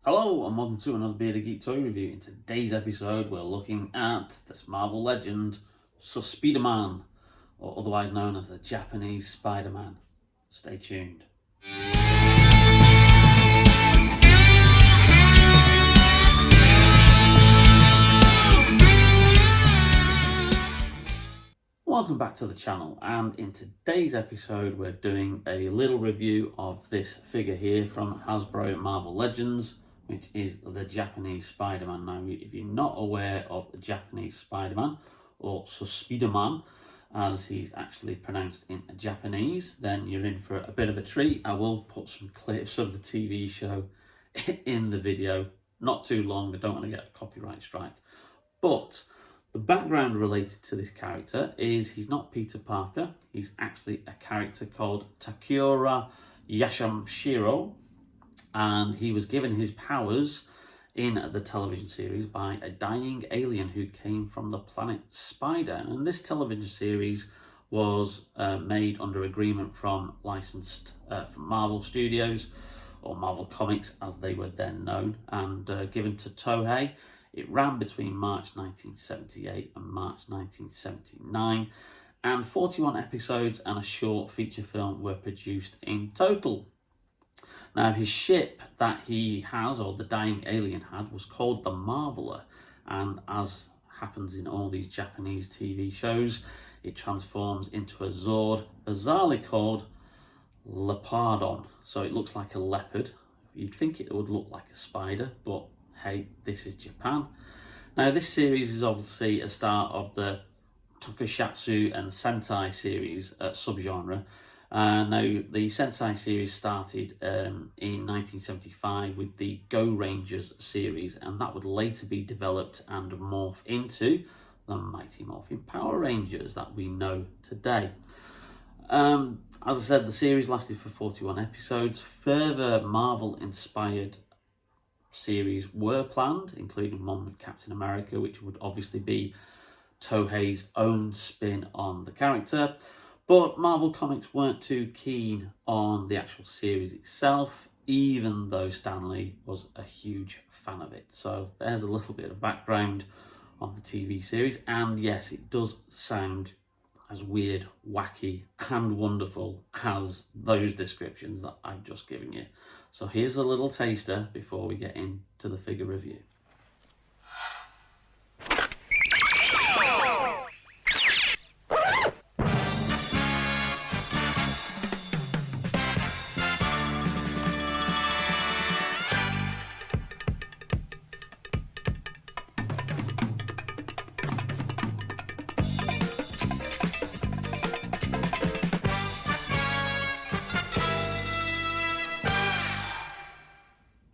Hello and welcome to another Bearded Geek toy review. In today's episode we're looking at this Marvel legend Supaidaman, or otherwise known as the Japanese Spider-Man. Stay tuned. Welcome back to the channel, and in today's episode we're doing a little review of this figure here from Hasbro Marvel Legends, which is the Japanese Spider-Man. Now, if you're not aware of the Japanese Spider-Man, or Supaidaman, as he's actually pronounced in Japanese, then you're in for a bit of a treat. I will put some clips of the TV show in the video. Not too long, I don't want to get a copyright strike. But the background related to this character is he's not Peter Parker. He's actually a character called Takura Yashamashiro, and he was given his powers in the television series by a dying alien who came from the planet Spider. And this television series was made under agreement from licensed from Marvel Studios, or Marvel Comics as they were then known, and given to Toei. It ran between March 1978 and March 1979, and 41 episodes and a short feature film were produced in total. Now, his ship that he has, or the dying alien had, was called the Marveler, and as happens in all these Japanese TV shows, it transforms into a Zord, bizarrely called Leopardon. So it looks like a leopard. You'd think it would look like a spider, but hey, this is Japan. Now, this series is obviously a start of the Tokusatsu and Sentai series subgenre. Now, the Sentai series started in 1975 with the Go Rangers series, and that would later be developed and morph into the Mighty Morphin Power Rangers that we know today. As I said, the series lasted for 41 episodes. Further Marvel-inspired series were planned, including one with Captain America, which would obviously be Toei's own spin on the character. But Marvel Comics weren't too keen on the actual series itself, even though Stan Lee was a huge fan of it. So there's a little bit of background on the TV series. And yes, it does sound as weird, wacky, and wonderful as those descriptions that I've just given you. So here's a little taster before we get into the figure review.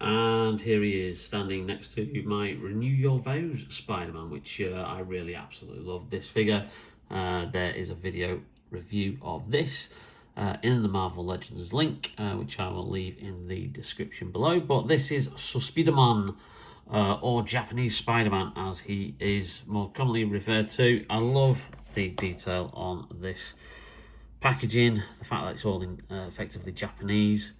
And here he is standing next to my Renew Your Vows Spider-Man, which I really absolutely love this figure. There is a video review of this in the Marvel Legends link, which I will leave in the description below. But this is Supaidaman, or Japanese Spider-Man as he is more commonly referred to. I love the detail on this packaging, the fact that it's all in effectively Japanese.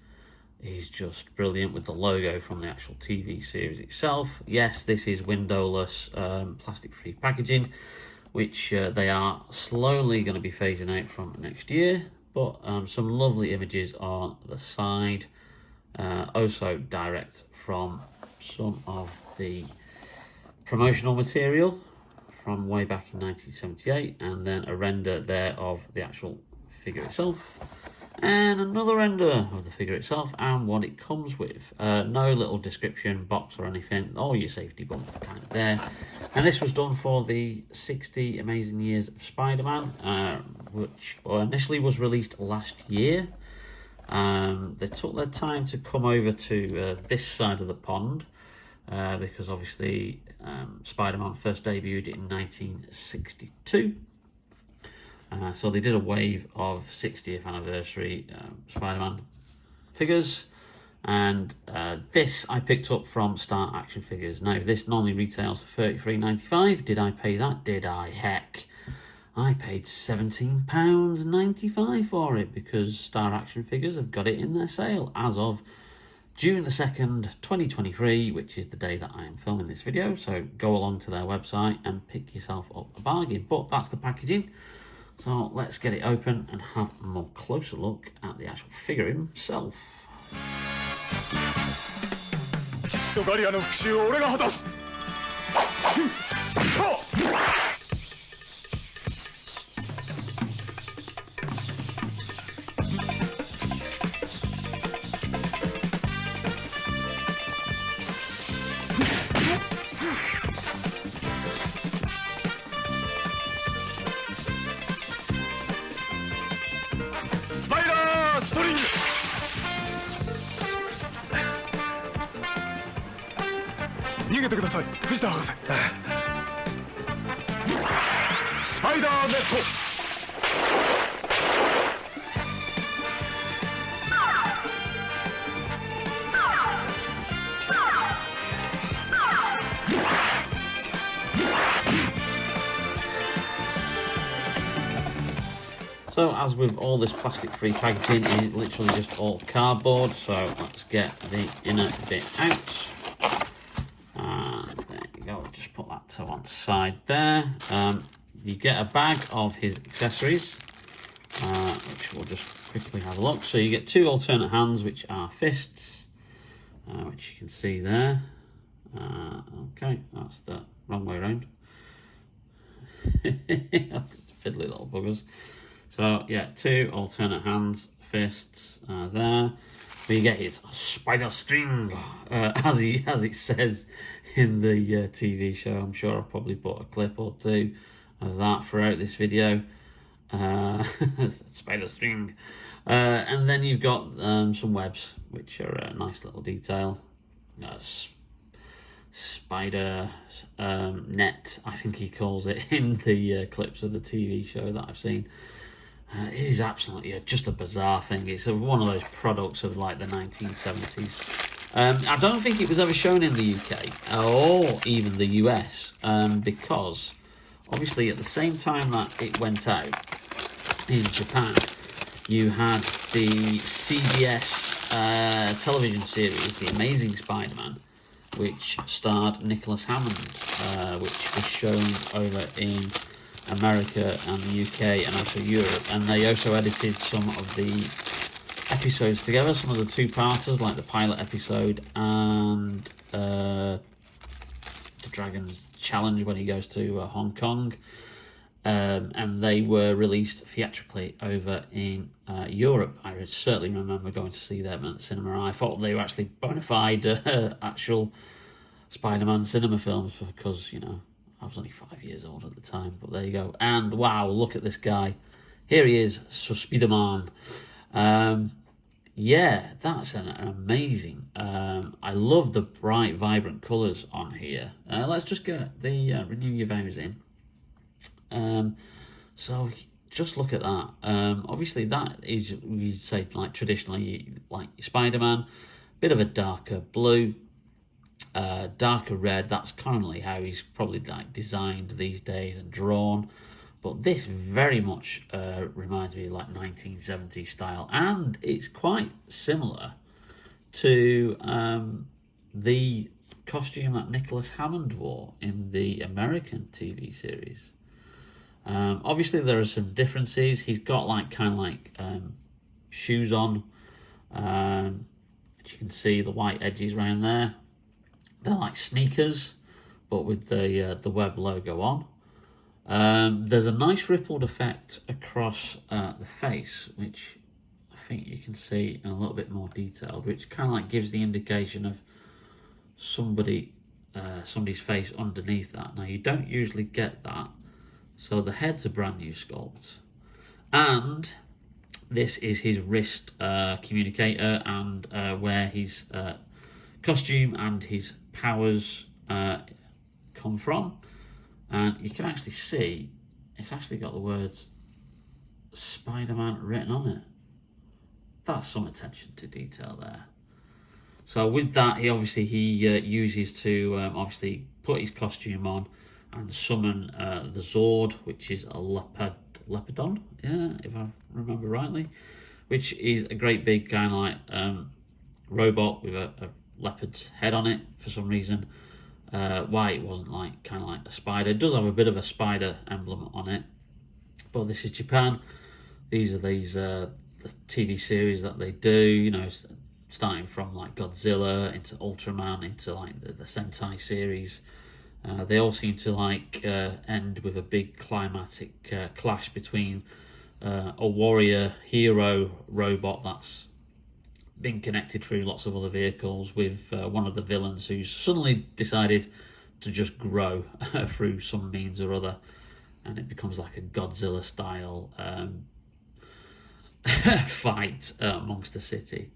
Is just brilliant, with the logo from the actual TV series itself. Yes, this is windowless, plastic-free packaging, which they are slowly going to be phasing out from next year. But some lovely images on the side, also direct from some of the promotional material from way back in 1978, and then a render there of the actual figure itself, and another render of the figure itself and what it comes with. No little description box or anything, all your safety bump kind of there. And this was done for the 60 Amazing Years of Spider-Man, which initially was released last year. They took their time to come over to this side of the pond, because obviously Spider-Man first debuted in 1962. So they did a wave of 60th anniversary Spider-Man figures, and this I picked up from Start Action Figures. Now, this normally retails for $33.95. Did I pay that? Did I? Heck, I paid £17.95 for it, because Star Action Figures have got it in their sale as of June the 2nd, 2023, which is the day that I am filming this video. So go along to their website and pick yourself up a bargain. But that's the packaging. So let's get it open and have a more closer look at the actual figure himself. So as with all this plastic-free packaging, it's literally just all cardboard. So let's get the inner bit out. And there you go. Just put that to one side there. You get a bag of his accessories, which we'll just quickly have a look. So you get two alternate hands, which are fists, which you can see there. Okay, that's the wrong way around. Fiddly little buggers. So yeah, two alternate hands, fists there. But you get his spider string, as it says in the TV show. I'm sure I've probably put a clip or two of that throughout this video. Spider string. And then you've got some webs, which are a nice little detail. Spider net, I think he calls it in the clips of the TV show that I've seen. It is absolutely just a bizarre thing. It's one of those products of like the 1970s. I don't think it was ever shown in the UK or even the US, because obviously at the same time that it went out in Japan, you had the CBS television series, The Amazing Spider-Man, which starred Nicholas Hammond, which was shown over in America and the UK and also Europe. And they also edited some of the episodes together, some of the two-parters, like the pilot episode and the Dragon's Challenge when he goes to Hong Kong. And they were released theatrically over in Europe. I certainly remember going to see them at the cinema. I thought they were actually bona fide actual Spider-Man cinema films because, you know, I was only 5 years old at the time. But there you go. And wow, look at this guy. Here he is, Supaidaman. Yeah, that's an amazing. I love the bright, vibrant colours on here. Let's just get the Renew Your Vows in. So just look at that. Obviously that is, we say, like traditionally, like Spider-Man, bit of a darker blue, darker red. That's currently how he's probably like designed these days and drawn. But this very much reminds me of like 1970s style, and it's quite similar to the costume that Nicholas Hammond wore in the American TV series. Obviously there are some differences. He's got like kind of like shoes on, as you can see the white edges around there. They're like sneakers, but with the web logo on. There's a nice rippled effect across the face, which I think you can see in a little bit more detail, which kind of like gives the indication of somebody's face underneath that. Now you don't usually get that. So the head's a brand new sculpt, and this is his wrist communicator, and where his costume and his powers come from. And you can actually see it's actually got the words Spider-Man written on it. That's some attention to detail there. So with that, he uses to obviously put his costume on and summon the Zord, which is a leopardon, yeah, if I remember rightly, which is a great big kind of like robot with a leopard's head on it for some reason. Why it wasn't like kind of like a spider. It does have a bit of a spider emblem on it, but this is Japan. These are the TV series that they do, you know, starting from like Godzilla into Ultraman into like the Sentai series. They all seem to like end with a big climatic clash between a warrior hero robot that's been connected through lots of other vehicles with one of the villains who's suddenly decided to just grow through some means or other, and it becomes like a Godzilla style fight amongst the city.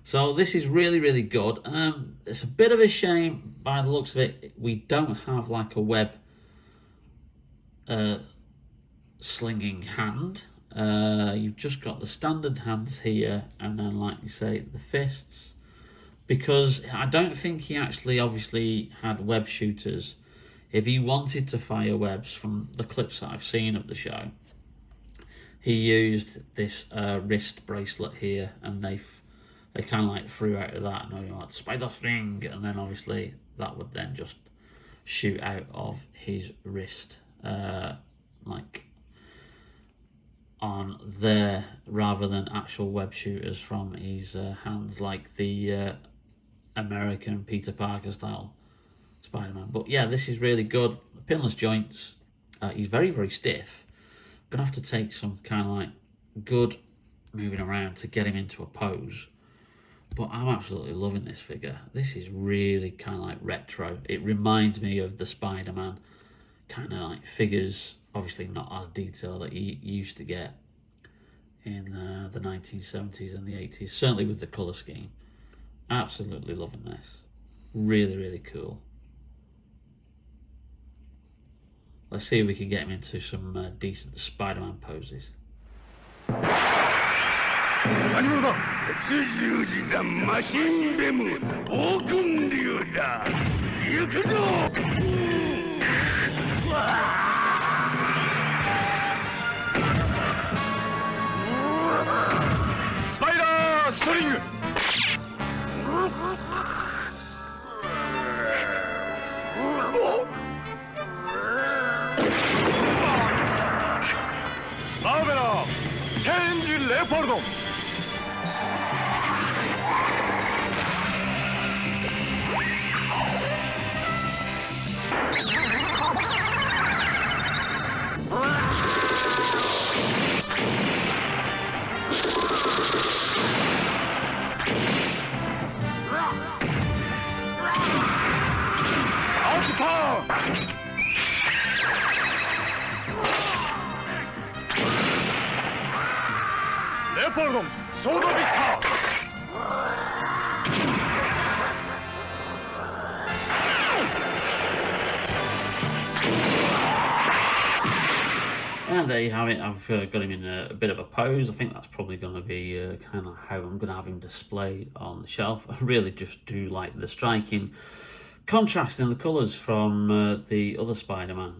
So this is really, really good. It's a bit of a shame by the looks of it, we don't have like a web slinging hand. You've just got the standard hands here, and then, like you say, the fists. Because I don't think he actually obviously had web shooters. If he wanted to fire webs, from the clips that I've seen of the show, he used this wrist bracelet here, and they kind of like threw out of that, and like spider string, and then obviously that would then just shoot out of his wrist, like on there, rather than actual web shooters from his hands, like the American Peter Parker style Spider-Man. But yeah, this is really good. Pinless joints. He's very, very stiff. Gonna have to take some kind of like good moving around to get him into a pose. But I'm absolutely loving this figure. This is really kind of like retro. It reminds me of the Spider-Man kind of like figures, obviously not as detailed that you used to get in the 1970s and the 80s, certainly with the colour scheme. Absolutely loving this. Really, really cool. Let's see if we can get him into some decent Spider-Man poses. 何者だ鉄十字だマシンベム暴君竜だ行くぞスパイダーストリングマーベラーチェンジレポルド レポルドンソードビッター And there you have it. I've got him in a bit of a pose. I think that's probably going to be kind of how I'm going to have him displayed on the shelf. I really just do like the striking contrast in the colours from the other Spider-Man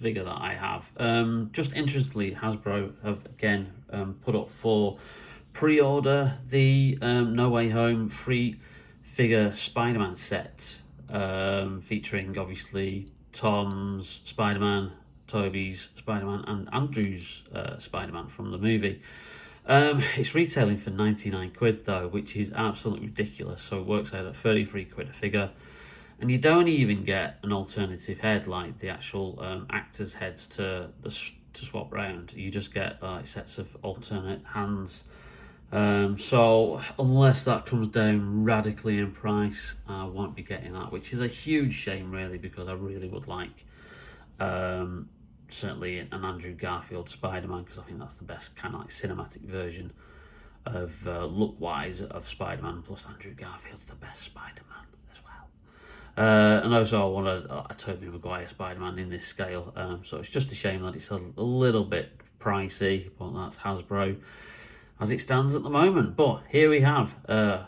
figure that I have. Just interestingly, Hasbro have again put up for pre-order the No Way Home free figure Spider-Man set, featuring obviously Tom's Spider-Man, Toby's Spider-Man and Andrew's Spider-Man from the movie. It's retailing for 99 quid though, which is absolutely ridiculous. So it works out at 33 quid a figure. And you don't even get an alternative head like the actual actors' heads to swap round. You just get sets of alternate hands. So unless that comes down radically in price, I won't be getting that, which is a huge shame really, because I really would like certainly an Andrew Garfield Spider-Man, because I think that's the best kind of like cinematic version of look-wise of Spider-Man, plus Andrew Garfield's the best Spider-Man as well. And also I want a Tobey Maguire Spider-Man in this scale, so it's just a shame that it's a little bit pricey, but that's Hasbro as it stands at the moment. But here we have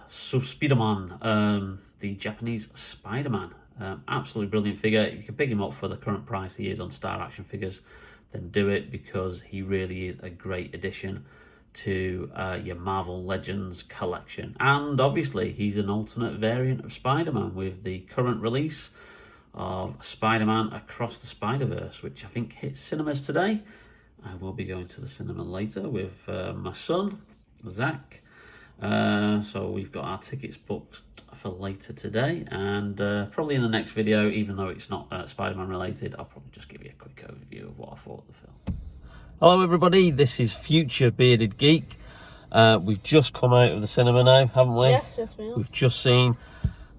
Supaidaman, the Japanese Spider-Man. Absolutely brilliant figure. If you can pick him up for the current price he is on Star Action Figures, then do it, because he really is a great addition to your Marvel Legends collection. And obviously he's an alternate variant of Spider-Man with the current release of Spider-Man Across the Spider-Verse, which I think hits cinemas today. I will be going to the cinema later with my son, Zach. So we've got our tickets booked for later today, and probably in the next video, even though it's not Spider-Man related, I'll probably just give you a quick overview of what I thought of the film. Hello everybody, this is future Bearded Geek. We've just come out of the cinema now, haven't we? Yes, we have. We've just seen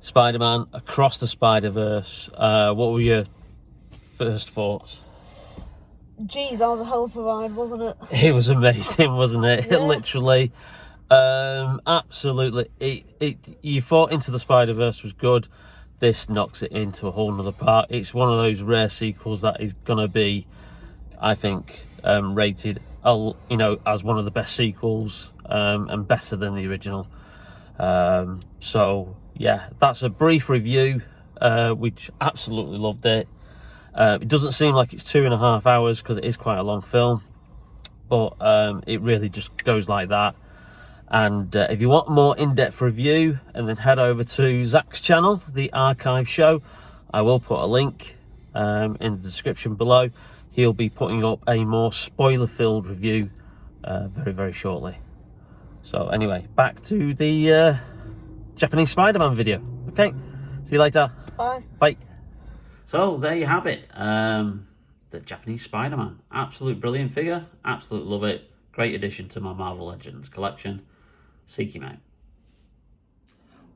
Spider-Man Across the Spider-Verse. What were your first thoughts? Geez, that was a hell of a ride, wasn't it? It was amazing, wasn't it? Yeah. Literally. Absolutely. You thought Into the Spider-Verse was good. This knocks it into a whole nother part. It's one of those rare sequels that is going to be, I think, rated, as one of the best sequels, and better than the original. So yeah, that's a brief review. Which absolutely loved it. It doesn't seem like it's 2.5 hours because it is quite a long film, but it really just goes like that. And if you want more in-depth review, and then head over to Zach's channel, The Archive Show. I will put a link in the description below. He'll be putting up a more spoiler-filled review very, very shortly. So anyway, back to the Japanese Spider-Man video. Okay, see you later. Bye. Bye. So there you have it. The Japanese Spider-Man. Absolute brilliant figure. Absolutely love it. Great addition to my Marvel Legends collection. Seek him out.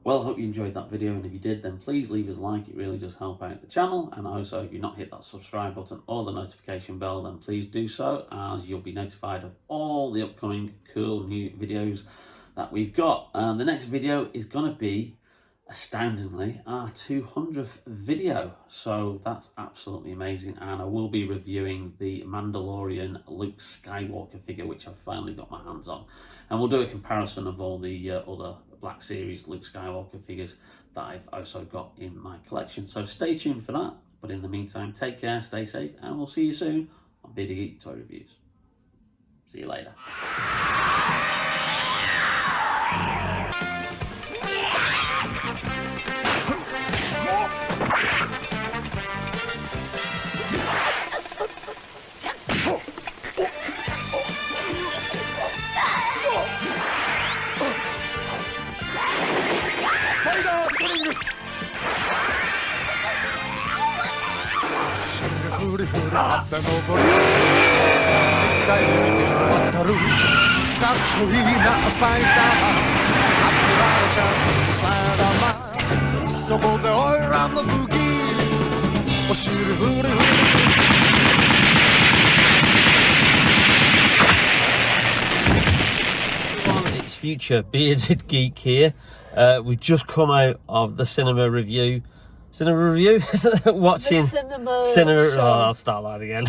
Well, I hope you enjoyed that video, and if you did, then please leave us a like. It really does help out the channel. And also, if you've not hit that subscribe button or the notification bell, then please do so, as you'll be notified of all the upcoming cool new videos that we've got. And the next video is going to be, astoundingly, our 200th video. So that's absolutely amazing. And I will be reviewing the Mandalorian Luke Skywalker figure, which I've finally got my hands on. And we'll do a comparison of all the other Black Series Luke Skywalker figures that I've also got in my collection. So stay tuned for that. But in the meantime, take care, stay safe, and we'll see you soon on Bearded Geek Toy Reviews. See you later. It's future Bearded Geek here. We've just come out of the cinema review. Watching the cinema cinema. show. Oh, I'll start that again.